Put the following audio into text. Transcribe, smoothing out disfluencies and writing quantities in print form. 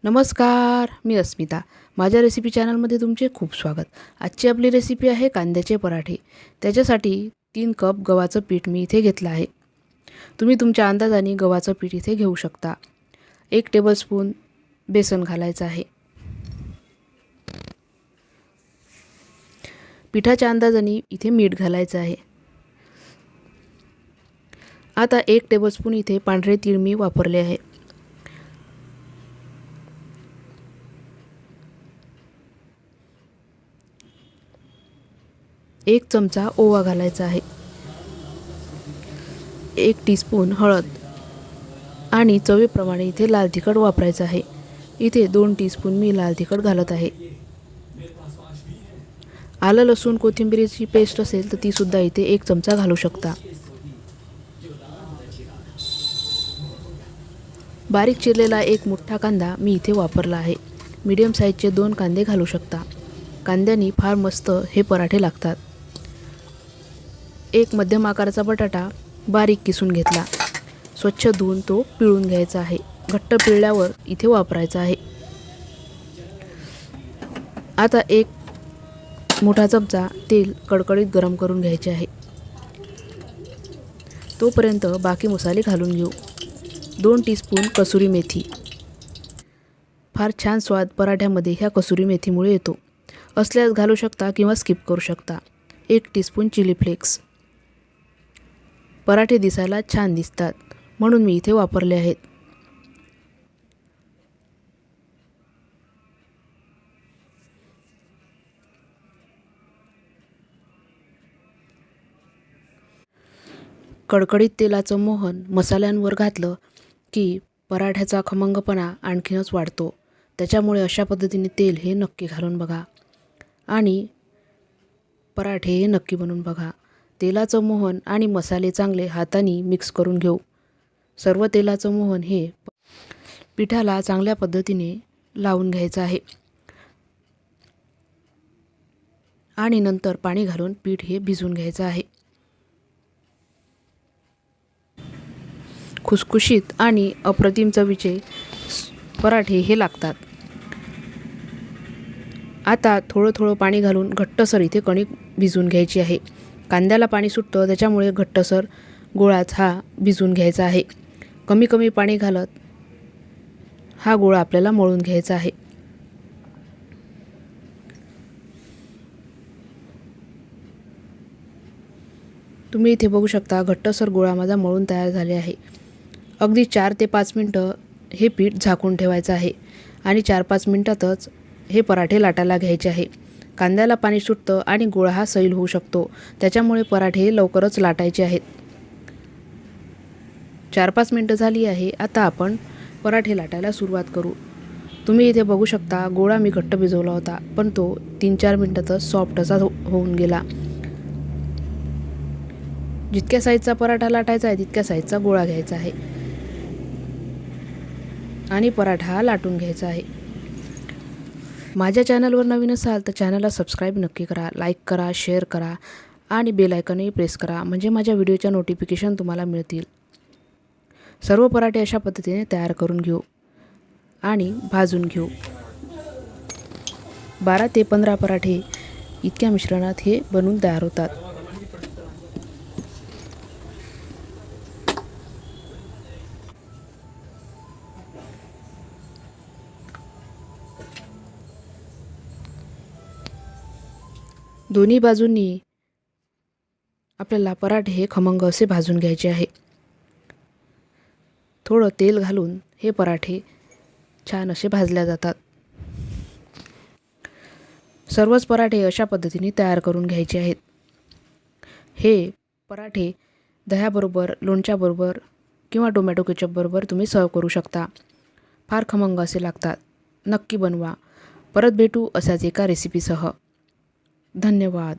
नमस्कार, मी अस्मिता. माझ्या रेसिपी चॅनलमध्ये तुमचे खूप स्वागत. आजची आपली रेसिपी आहे कांद्याचे पराठे. त्याच्यासाठी 3 कप गव्हाचं पीठ मी इथे घेतलं आहे. तुम्ही तुमच्या अंदाजाने गव्हाचं पीठ इथे घेऊ शकता. 1 टेबलस्पून बेसन घालायचं आहे. पिठाच्या अंदाजाने इथे मीठ घालायचं आहे. आता 1 टेबलस्पून इथे पांढरे तीळ मी वापरले आहे. 1 चमचा ओवा घालायचा आहे. 1 टीस्पून हळद आणि चवीप्रमाणे इथे लाल तिखट वापरायचं आहे. इथे 2 टीस्पून मी लाल तिखट घालत आहे. आलं लसूण कोथिंबीरीची पेस्ट असेल तर ती सुद्धा इथे 1 चमचा घालू शकता. बारीक चिरलेला 1 मोठा कांदा मी इथे वापरला आहे. मीडियम साईजचे 2 कांदे घालू शकता. कांद्यानी फार मस्त हे पराठे लागतात. 1 मध्यम आकाराचा बटाटा बारीक किसून घेतला. स्वच्छ धुवून तो पिळून घ्यायचा आहे. घट्ट पिळल्यावर इथे वापरायचा आहे. आता 1 मोठा चमचा तेल कडकडीत गरम करून घ्यायचे आहे. तोपर्यंत बाकी मसाले घालून घेऊ. 2 टीस्पून कसुरी मेथी. फार छान स्वाद पराठ्यामध्ये ह्या कसुरी मेथीमुळे येतो. असल्यास घालू शकता किंवा स्किप करू शकता. 1 टीस्पून चिली फ्लेक्स. पराठे दिसायला छान दिसतात म्हणून मी इथे वापरले आहेत. कडकडीत तेलाचं मोहन मसाल्यांवर घातलं की पराठ्याचा खमंगपणा आणखीनच वाढतो. त्याच्यामुळे अशा पद्धतीने तेल हे नक्की घालून बघा आणि पराठे हे नक्की बनवून बघा. तेलाचं मोहन आणि मसाले चांगले हाताने मिक्स करून घेऊ. सर्व तेलाचं मोहन हे पिठाला चांगल्या पद्धतीने लावून घ्यायचं आहे आणि नंतर पाणी घालून पीठ हे भिजवून घ्यायचं आहे. खुसखुशीत आणि अप्रतिम चवीचे पराठे हे लागतात. आता थोडं पाणी घालून घट्टसर इथे कणिक भिजवून घ्यायची आहे. कांद्याला पाणी सुटतं त्याच्यामुळे घट्टसर गोळाच हा भिजवून घ्यायचा आहे. कमी पाणी घालत हा गोळा आपल्याला मळून घ्यायचा आहे. तुम्ही इथे बघू शकता घट्टसर गोळा माझा मळून तयार झाले आहे. अगदी 4 ते 5 मिनटं हे पीठ झाकून ठेवायचं आहे आणि 4-5 मिनटातच हे पराठे लाटायला घ्यायचे आहे. कांद्याला पाणी सुटतं आणि गोळा हा सैल होऊ शकतो. त्याच्यामुळे पराठे लवकरच लाटायचे आहेत. 4-5 मिनटं झाली आहे. आता आपण पराठे लाटायला सुरुवात करू. तुम्ही इथे बघू शकता गोळा मी घट्ट भिजवला होता पण तो 3-4 मिनटातच सॉफ्ट असा होऊन गेला. जितक्या साईजचा पराठा लाटायचा आहे तितक्या साईजचा गोळा घ्यायचा आहे आणि पराठा लाटून घ्यायचा आहे. माझ्या चॅनलवर नवीन असाल तर चॅनलला सबस्क्राईब नक्की करा, लाईक करा, शेअर करा आणि बेल आयकॉनही प्रेस करा म्हणजे माझ्या व्हिडिओच्या नोटिफिकेशन तुम्हाला मिळतील. सर्व पराठे अशा पद्धतीने तयार करून घेऊ आणि भाजून घेऊ. 12 ते 15 पराठे इतक्या मिश्रणात हे बनवून तयार होतात. दोन्ही बाजूंनी आपल्याला पराठे हे खमंग असे भाजून घ्यायचे आहे. थोडं तेल घालून हे पराठे छान असे भाजले जातात. सर्वच पराठे अशा पद्धतीने तयार करून घ्यायचे आहेत. हे पराठे दह्याबरोबर, लोणच्याबरोबर किंवा टोमॅटो केचपबरोबर तुम्ही सर्व करू शकता. फार खमंग असे लागतात. नक्की बनवा. परत भेटू अशाच एका रेसिपीसह. धन्यवाद.